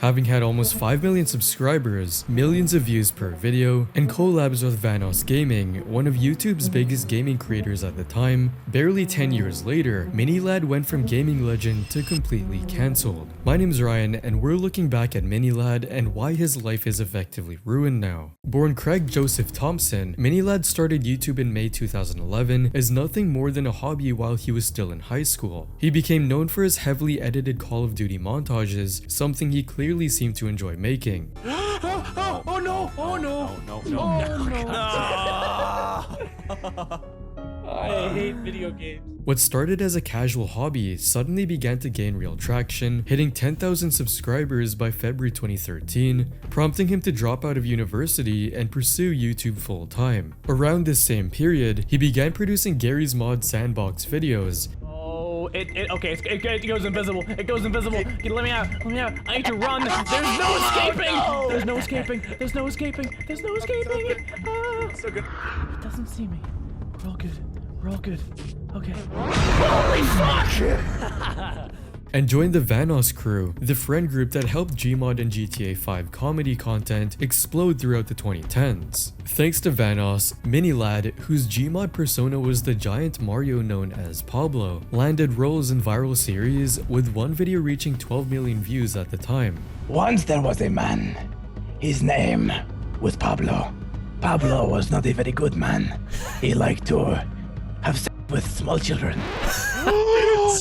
having had almost 5 million subscribers, millions of views per video, and collabs with Vanoss Gaming, one of YouTube's biggest gaming creators at the time. Barely 10 years later, Minilad went from gaming legend to completely cancelled. My name's Ryan, and we're looking back at Minilad and why his life is effectively ruined now. Born Craig Joseph Thompson, Minilad started YouTube in May 2011 as nothing more than a hobby while he was still in high school. He became known for his heavily edited Call of Duty montages, something he clearly seemed to enjoy making. Oh no! Oh no! No. I hate video games. What started as a casual hobby suddenly began to gain real traction, hitting 10,000 subscribers by February 2013, prompting him to drop out of university and pursue YouTube full-time. Around this same period, he began producing Garry's Mod Sandbox videos. Okay, it goes invisible. It goes invisible. Let me out. Let me out. I need to run. There's no escaping. There's no escaping. There's no escaping. There's no escaping. So good. It doesn't see me. We're all good. We're all good. Okay. Holy fuck! And joined the Vanoss crew, the friend group that helped Gmod and GTA 5 comedy content explode throughout the 2010s. Thanks to Vanoss, Minilad, whose Gmod persona was the giant Mario known as Pablo, landed roles in viral series, with one video reaching 12 million views at the time. Once there was a man. His name was Pablo. Pablo was not a very good man. He liked to have sex with small children.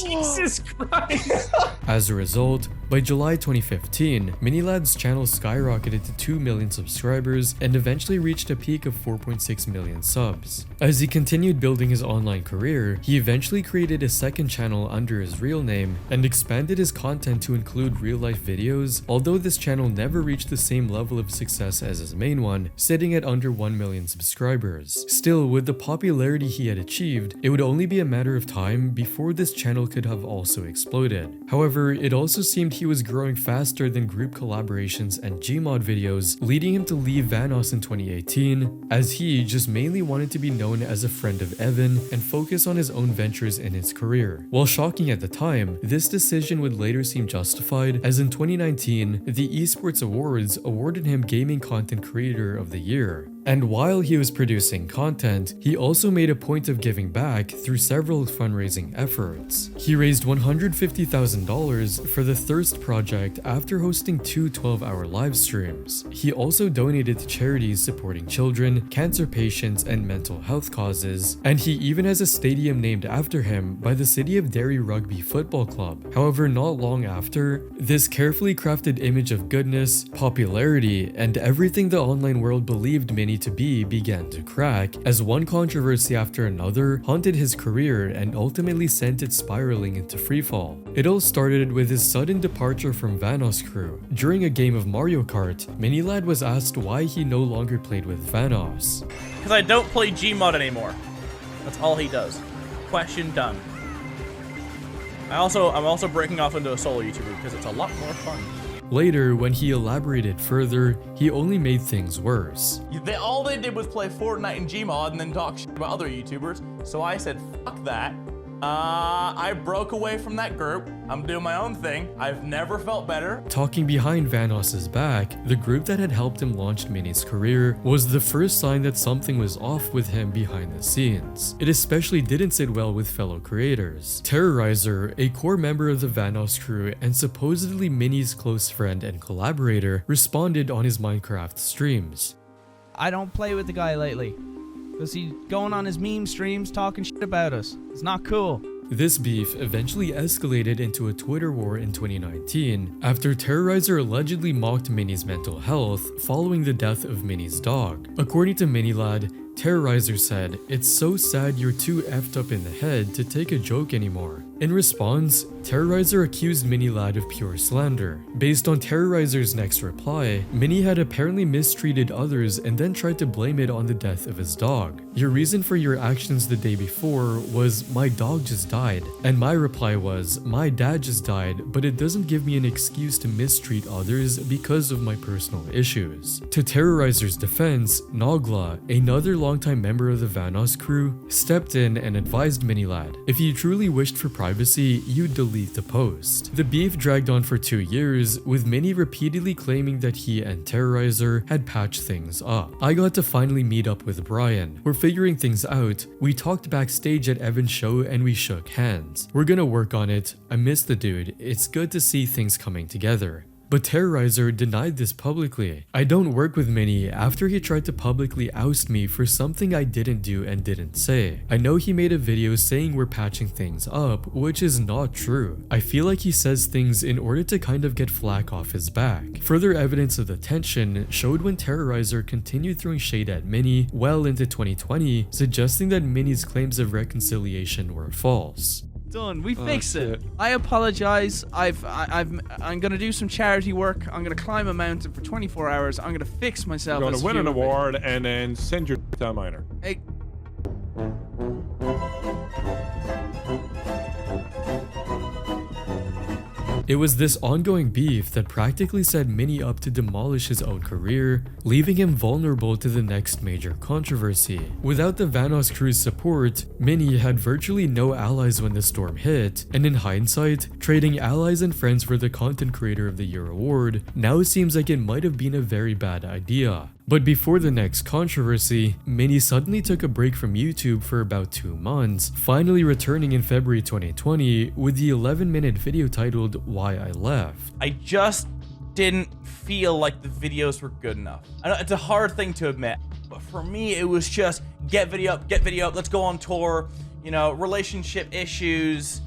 Jesus Christ! As a result, by July 2015, Minilad's channel skyrocketed to 2 million subscribers and eventually reached a peak of 4.6 million subs. As he continued building his online career, he eventually created a second channel under his real name and expanded his content to include real-life videos, although this channel never reached the same level of success as his main one, sitting at under 1 million subscribers. Still, with the popularity he had achieved, it would only be a matter of time before this channel could have also exploded. However, it also seemed he was growing faster than group collaborations and Gmod videos, leading him to leave Vanoss in 2018, as he just mainly wanted to be known as a friend of Evan and focus on his own ventures in his career. While shocking at the time, this decision would later seem justified, as in 2019, the Esports Awards awarded him Gaming Content Creator of the Year. And while he was producing content, he also made a point of giving back through several fundraising efforts. He raised $150,000 for the Thirst Project after hosting 2 12-hour live streams. He also donated to charities supporting children, cancer patients, and mental health causes, and he even has a stadium named after him by the City of Derry Rugby Football Club. However, not long after, this carefully crafted image of goodness, popularity, and everything the online world believed Mini to be began to crack, as one controversy after another haunted his career and ultimately sent it spiraling into freefall. It all started with his sudden departure from Vanoss crew. During a game of Mario Kart, Minilad was asked why he no longer played with Vanoss. Because I don't play Gmod anymore. That's all he does. Question done. I'm also breaking off into a solo YouTuber because it's a lot more fun. Later, when he elaborated further, he only made things worse. All they did was play Fortnite and Gmod and then talk shit about other YouTubers. So I said, fuck that. I broke away from that group. I'm doing my own thing. I've never felt better. Talking behind Vanoss's back, the group that had helped him launch Mini's career was the first sign that something was off with him behind the scenes. It especially didn't sit well with fellow creators. Terrorizer, a core member of the Vanoss crew and supposedly Mini's close friend and collaborator, responded on his Minecraft streams. I don't play with the guy lately, because he's going on his meme streams talking shit about us. It's not cool. This beef eventually escalated into a Twitter war in 2019 after Terrorizer allegedly mocked Mini's mental health following the death of Mini's dog. According to Minilad, Terrorizer said, "It's so sad you're too effed up in the head to take a joke anymore." In response, Terrorizer accused Minilad of pure slander. Based on Terrorizer's next reply, Mini had apparently mistreated others and then tried to blame it on the death of his dog. "Your reason for your actions the day before was, 'My dog just died.' And my reply was, 'My dad just died, but it doesn't give me an excuse to mistreat others because of my personal issues." To Terrorizer's defense, Nogla, another longtime member of the Vanoss crew, stepped in and advised Minilad, if he truly wished for privacy, you'd delete the post. The beef dragged on for 2 years, with Mini repeatedly claiming that he and Terrorizer had patched things up. I got to finally meet up with Brian. We're figuring things out. We talked backstage at Evan's show and we shook hands. We're gonna work on it. I miss the dude. It's good to see things coming together. But Terrorizer denied this publicly. I don't work with Mini after he tried to publicly oust me for something I didn't do and didn't say. I know he made a video saying we're patching things up, which is not true. I feel like he says things in order to kind of get flack off his back. Further evidence of the tension showed when Terrorizer continued throwing shade at Mini well into 2020, suggesting that Mini's claims of reconciliation were false. Done. We fixed it. I apologize. I'm gonna do some charity work. I'm gonna climb a mountain for 24 hours. I'm gonna fix myself. You're as gonna a win an human being. award and then send your to a minor. Hey. It was this ongoing beef that practically set Mini up to demolish his own career, leaving him vulnerable to the next major controversy. Without the Vanoss crew's support, Mini had virtually no allies when the storm hit, and in hindsight, trading allies and friends for the Content Creator of the Year award now seems like it might have been a very bad idea. But before the next controversy, Mini suddenly took a break from YouTube for about 2 months, finally returning in February 2020 with the 11-minute video titled Why I Left. I just didn't feel like the videos were good enough. I know it's a hard thing to admit, but for me, it was just get video up, let's go on tour, you know, relationship issues,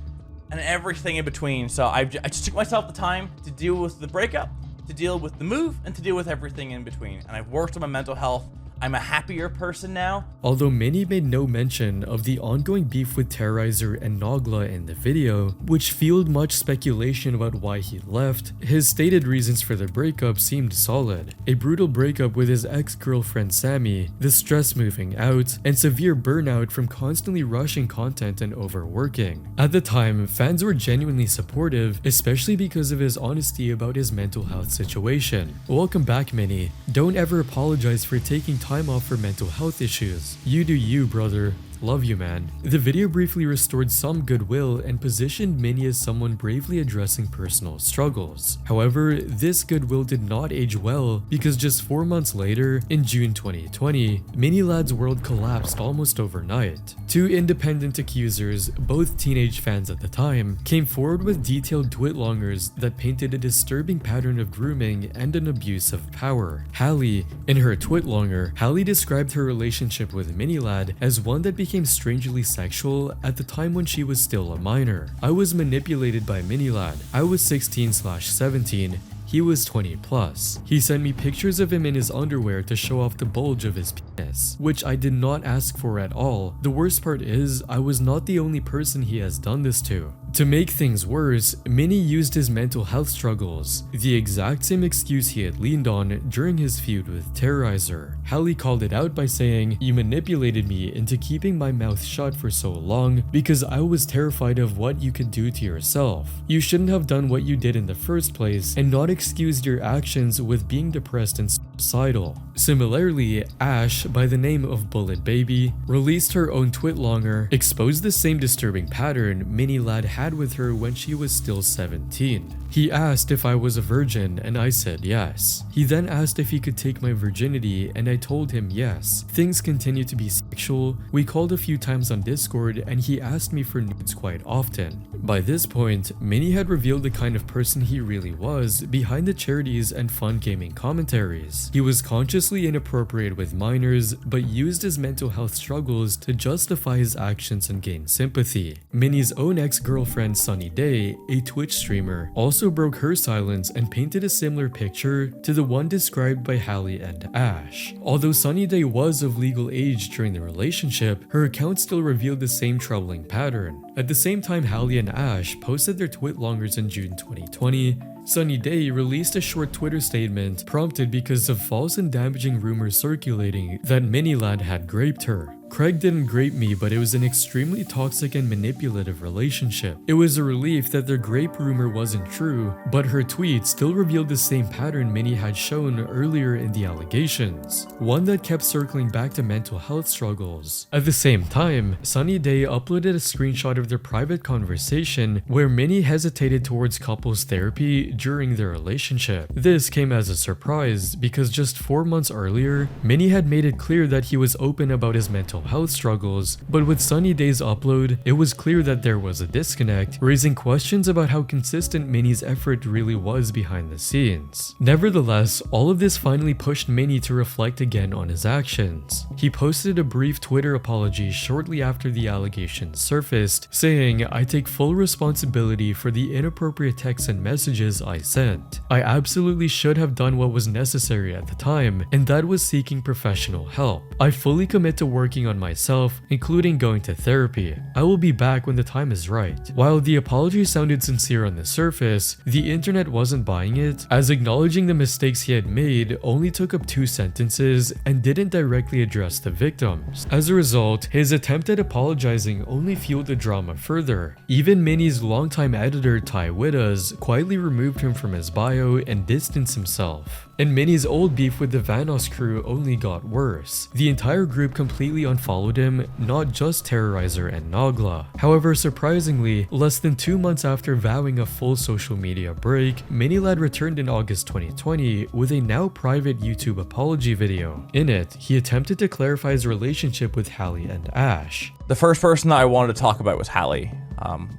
and everything in between. So I just took myself the time to deal with the breakup, to deal with the move, and to deal with everything in between. And I've worked on my mental health. I'm a happier person now. Although Mini made no mention of the ongoing beef with Terrorizer and Nogla in the video, which fueled much speculation about why he left, his stated reasons for the breakup seemed solid. A brutal breakup with his ex-girlfriend Sammy, the stress moving out, and severe burnout from constantly rushing content and overworking. At the time, fans were genuinely supportive, especially because of his honesty about his mental health situation. Welcome back, Mini. Don't ever apologize for taking time off for mental health issues. You do you, brother. Love you, man. The video briefly restored some goodwill and positioned Mini as someone bravely addressing personal struggles. However, this goodwill did not age well because just 4 months later, in June 2020, Minilad's world collapsed almost overnight. 2 independent accusers, both teenage fans at the time, came forward with detailed tweetlongers that painted a disturbing pattern of grooming and an abuse of power. Hallie, in her twitlonger, Hallie described her relationship with Minilad as one that became strangely sexual at the time when she was still a minor. I was manipulated by Minilad. I was 16/17. He was 20 plus. He sent me pictures of him in his underwear to show off the bulge of his penis, which I did not ask for at all. The worst part is, I was not the only person he has done this to. To make things worse, Mini used his mental health struggles, the exact same excuse he had leaned on during his feud with Terrorizer. Hallie called it out by saying, "You manipulated me into keeping my mouth shut for so long because I was terrified of what you could do to yourself. You shouldn't have done what you did in the first place and not excused your actions with being depressed and suicidal." Similarly, Ash, by the name of Bullet Baby, released her own twitlonger, exposed the same disturbing pattern Minilad had with her when she was still 17. He asked if I was a virgin and I said yes. He then asked if he could take my virginity and I told him yes. Things continued to be sexual. We called a few times on Discord and he asked me for nudes quite often. By this point, Mini had revealed the kind of person he really was behind the charities and fun gaming commentaries. He was consciously inappropriate with minors, but used his mental health struggles to justify his actions and gain sympathy. Mini's own ex-girlfriend Sunny Day, a Twitch streamer, also broke her silence and painted a similar picture to the one described by Hallie and Ash. Although Sunny Day was of legal age during the relationship, her account still revealed the same troubling pattern. At the same time, Hallie and Ash posted their twitlongers in June 2020, Sunny Day released a short Twitter statement prompted because of false and damaging rumors circulating that Minilad had raped her. Craig didn't grape me, but it was an extremely toxic and manipulative relationship. It was a relief that their grape rumor wasn't true, but her tweet still revealed the same pattern Minnie had shown earlier in the allegations, one that kept circling back to mental health struggles. At the same time, Sunny Day uploaded a screenshot of their private conversation where Minnie hesitated towards couples therapy during their relationship. This came as a surprise because just 4 months earlier, Minnie had made it clear that he was open about his mental health struggles, but with Sunny Day's upload, it was clear that there was a disconnect, raising questions about how consistent Minnie's effort really was behind the scenes. Nevertheless, all of this finally pushed Minnie to reflect again on his actions. He posted a brief Twitter apology shortly after the allegations surfaced, saying, "I take full responsibility for the inappropriate texts and messages I sent. I absolutely should have done what was necessary at the time, and that was seeking professional help. I fully commit to working on myself, including going to therapy. I will be back when the time is right." While the apology sounded sincere on the surface, the internet wasn't buying it, as acknowledging the mistakes he had made only took up 2 sentences and didn't directly address the victims. As a result, his attempt at apologizing only fueled the drama further. Even Minnie's longtime editor Ty Wittes quietly removed him from his bio and distanced himself. And Minnie's old beef with the Vanoss crew only got worse. The entire group completely unfollowed him, not just Terrorizer and Nagla. However, surprisingly, less than 2 months after vowing a full social media break, Minilad returned in August 2020 with a now private YouTube apology video. In it, he attempted to clarify his relationship with Hallie and Ash. The first person that I wanted to talk about was Hallie.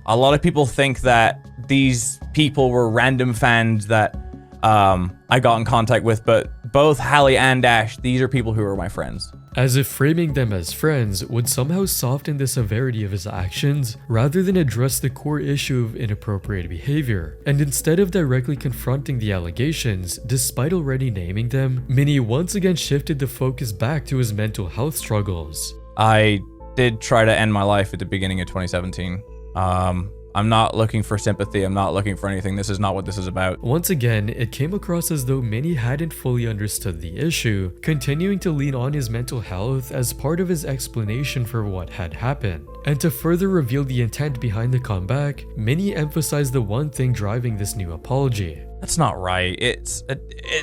A lot of people think that these people were random fans that I got in contact with, but both Hallie and Ash, these are people who are my friends. As if framing them as friends would somehow soften the severity of his actions, rather than address the core issue of inappropriate behavior. And instead of directly confronting the allegations, despite already naming them, Minnie once again shifted the focus back to his mental health struggles. I did try to end my life at the beginning of 2017. I'm not looking for sympathy. I'm not looking for anything. This is not what this is about. Once again, it came across as though Minnie hadn't fully understood the issue, continuing to lean on his mental health as part of his explanation for what had happened. And to further reveal the intent behind the comeback, Minnie emphasized the one thing driving this new apology. That's not right. It's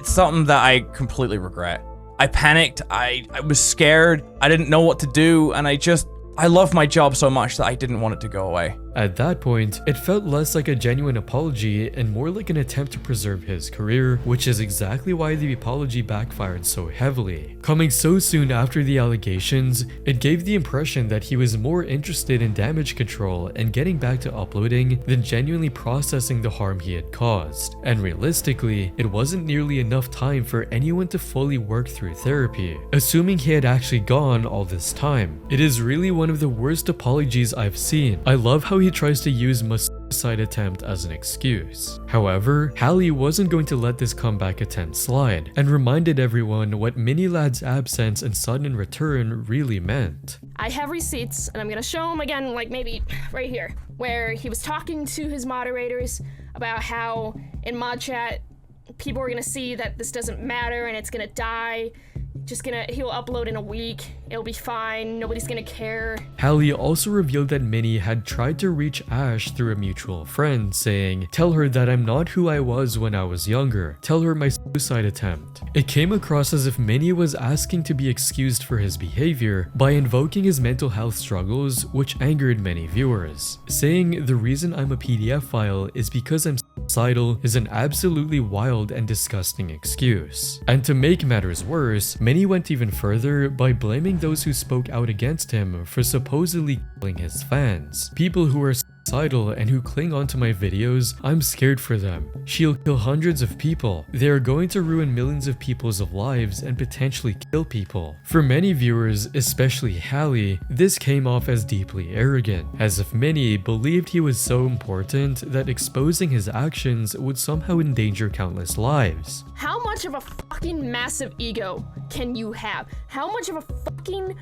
something that I completely regret. I panicked. I was scared. I didn't know what to do, and I love my job so much that I didn't want it to go away. At that point, it felt less like a genuine apology and more like an attempt to preserve his career, which is exactly why the apology backfired so heavily. Coming so soon after the allegations, it gave the impression that he was more interested in damage control and getting back to uploading than genuinely processing the harm he had caused. And realistically, it wasn't nearly enough time for anyone to fully work through therapy, assuming he had actually gone all this time. It is really one of the worst apologies I've seen. I love how he tries to use my suicide attempt as an excuse. However, Hallie wasn't going to let this comeback attempt slide, and reminded everyone what Minilad's absence and sudden return really meant. I have receipts, and I'm gonna show them again, like maybe right here, where he was talking to his moderators about how in mod chat, people are gonna see that this doesn't matter and it's gonna die. He'll upload in a week, it'll be fine, nobody's gonna care. Hallie also revealed that Minnie had tried to reach Ash through a mutual friend, saying, "Tell her that I'm not who I was when I was younger. Tell her my suicide attempt." It came across as if Minnie was asking to be excused for his behavior by invoking his mental health struggles, which angered many viewers. Saying the reason I'm a PDF file is because I'm suicidal is an absolutely wild and disgusting excuse. And to make matters worse, Minnie went even further by blaming those who spoke out against him for supposedly killing his fans. People who are suicidal and who cling onto my videos, I'm scared for them. She'll kill hundreds of people. They are going to ruin millions of people's lives and potentially kill people. For many viewers, especially Hallie, this came off as deeply arrogant, as if Minnie believed he was so important that exposing his actions would somehow endanger countless lives. How much of a fucking massive ego can you have? How much of a fucking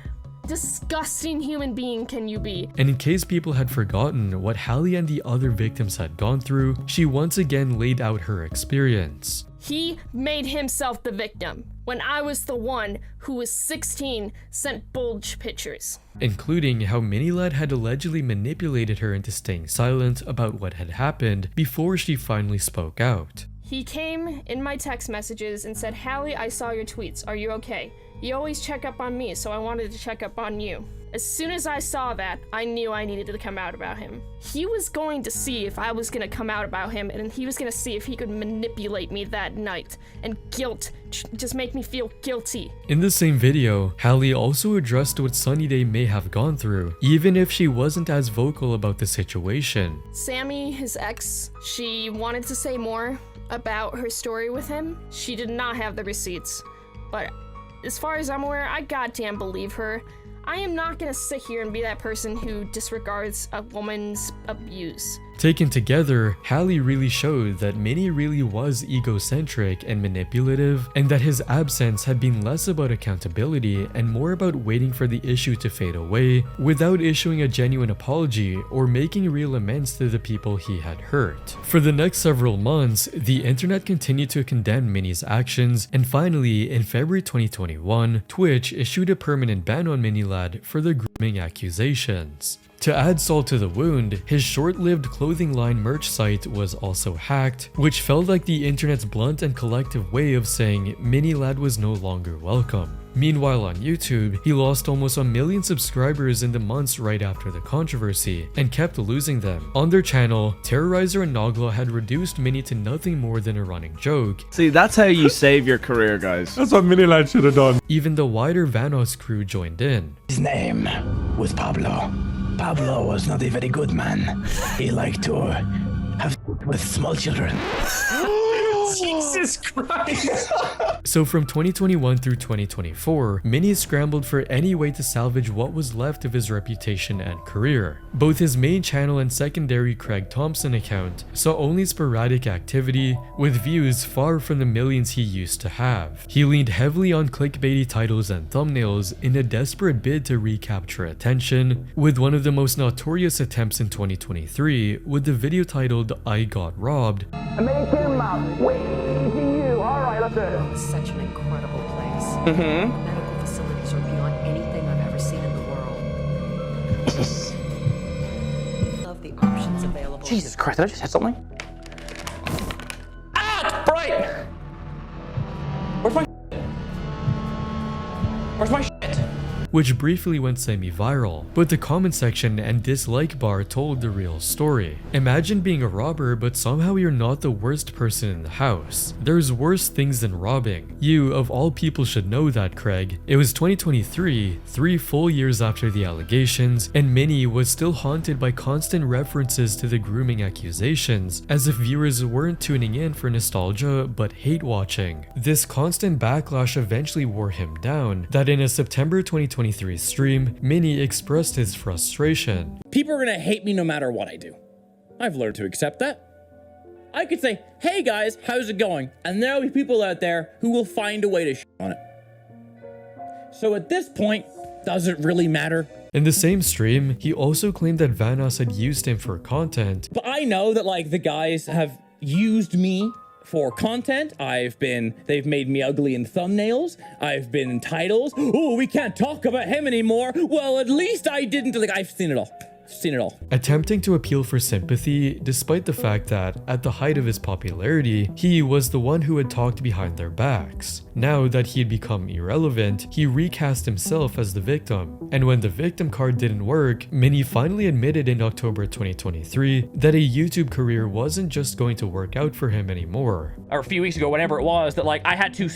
disgusting human being can you be? And in case people had forgotten what Hallie and the other victims had gone through, she once again laid out her experience. He made himself the victim when I was the one who was 16 sent bulge pictures. Including how Minilad had allegedly manipulated her into staying silent about what had happened before she finally spoke out. He came in my text messages and said, Hallie, I saw your tweets. Are you okay? You always check up on me, so I wanted to check up on you. As soon as I saw that, I knew I needed to come out about him. He was going to see if I was going to come out about him, and he was going to see if he could manipulate me that night and just make me feel guilty. In the same video, Hallie also addressed what Sunny Day may have gone through, even if she wasn't as vocal about the situation. Sammy, his ex, she wanted to say more about her story with him. She did not have the receipts, but as far as I'm aware, I goddamn believe her. I am not gonna sit here and be that person who disregards a woman's abuse. Taken together, Hallie really showed that Minnie really was egocentric and manipulative, and that his absence had been less about accountability and more about waiting for the issue to fade away without issuing a genuine apology or making real amends to the people he had hurt. For the next several months, the internet continued to condemn Minnie's actions, and finally, in February 2021, Twitch issued a permanent ban on Minilad for the grooming accusations. To add salt to the wound, his short-lived clothing line merch site was also hacked, which felt like the internet's blunt and collective way of saying Minilad was no longer welcome. Meanwhile on YouTube, he lost almost 1 million subscribers in the months right after the controversy, and kept losing them. On their channel, Terrorizer and Nogla had reduced Minnie to nothing more than a running joke. See, that's how you save your career, guys. That's what Minilad should have done. Even the wider Vanoss crew joined in. His name was Pablo. Pablo was not a very good man. He liked to have with small children. Jesus Christ. So from 2021 through 2024, Minnie scrambled for any way to salvage what was left of his reputation and career. Both his main channel and secondary Craig Thompson account saw only sporadic activity, with views far from the millions he used to have. He leaned heavily on clickbaity titles and thumbnails in a desperate bid to recapture attention, with one of the most notorious attempts in 2023 with the video titled I Got Robbed. Make him waving you. All right, let's do it. It's such an incredible place. The medical facilities are beyond anything I've ever seen in the world. Love the options available. Jesus Christ, did I just hit something? Ah, it's bright! Where's my shit? Where's my shit? Which briefly went semi-viral, but the comment section and dislike bar told the real story. Imagine being a robber, but somehow you're not the worst person in the house. There's worse things than robbing. You, of all people, should know that, Craig. It was 2023, 3 full years after the allegations, and Minnie was still haunted by constant references to the grooming accusations, as if viewers weren't tuning in for nostalgia, but hate watching. This constant backlash eventually wore him down, that in a September 2023 stream, Minnie expressed his frustration. People are gonna hate me no matter what I do. I've learned to accept that. I could say, hey guys, how's it going? And there'll be people out there who will find a way to shit on it. So at this point, does it really matter? In the same stream, he also claimed that Vanoss had used him for content. But I know that like the guys have used me for content. They've made me ugly in thumbnails. I've been in titles. Oh, we can't talk about him anymore. Well, at least I didn't. Like, I've seen it all. Seen it all. Attempting to appeal for sympathy, despite the fact that, at the height of his popularity, he was the one who had talked behind their backs. Now that he had become irrelevant, he recast himself as the victim. And when the victim card didn't work, Minnie finally admitted in October 2023 that a YouTube career wasn't just going to work out for him anymore. Or a few weeks ago, whenever it was, that like I had to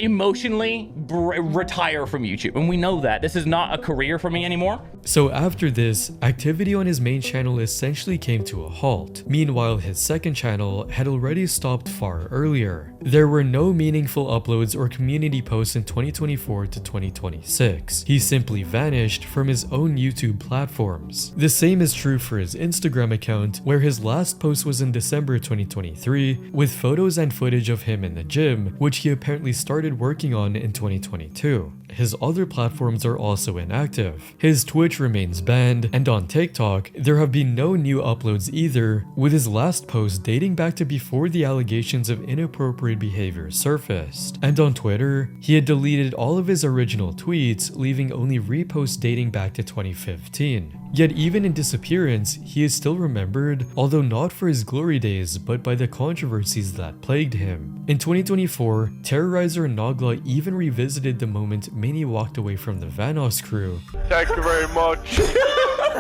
emotionally retire from YouTube. And we know that. This is not a career for me anymore. So after this, activity on his main channel essentially came to a halt. Meanwhile, his second channel had already stopped far earlier. There were no meaningful uploads or community posts in 2024 to 2026. He simply vanished from his own YouTube platforms. The same is true for his Instagram account, where his last post was in December 2023, with photos and footage of him in the gym, which he apparently started working on in 2022. his other platforms are also inactive. His Twitch remains banned, and on TikTok, there have been no new uploads either, with his last post dating back to before the allegations of inappropriate behavior surfaced. And on Twitter, he had deleted all of his original tweets, leaving only reposts dating back to 2015. Yet even in disappearance, he is still remembered, although not for his glory days, but by the controversies that plagued him. In 2024, Terrorizer and Nogla even revisited the moment Mini walked away from the Vanoss crew. Thank you very much.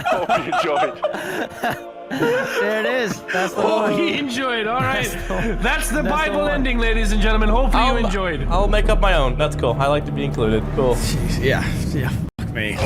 Hope you enjoyed. There it is. That's the Oh, one. he enjoyed. All right. That's the Bible ending, ladies and gentlemen. Hopefully you enjoyed. I'll make up my own. That's cool. I like to be included. Cool. Yeah. Fuck me.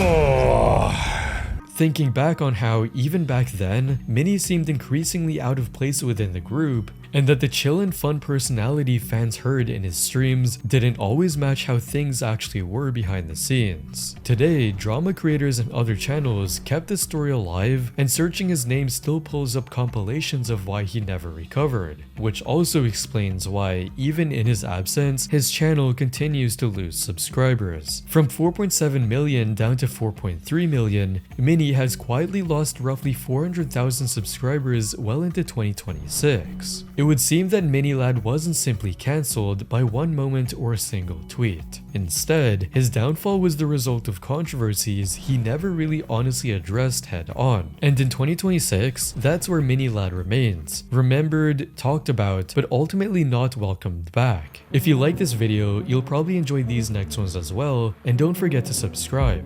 Thinking back on how, even back then, Mini seemed increasingly out of place within the group, and that the chill and fun personality fans heard in his streams didn't always match how things actually were behind the scenes. Today, drama creators and other channels kept the story alive, and searching his name still pulls up compilations of why he never recovered, which also explains why, even in his absence, his channel continues to lose subscribers. From 4.7 million down to 4.3 million, Mini has quietly lost roughly 400,000 subscribers well into 2026. It would seem that Minilad wasn't simply cancelled by one moment or a single tweet. Instead, his downfall was the result of controversies he never really honestly addressed head on. And in 2026, that's where Minilad remains. Remembered, talked about, but ultimately not welcomed back. If you like this video, you'll probably enjoy these next ones as well, and don't forget to subscribe.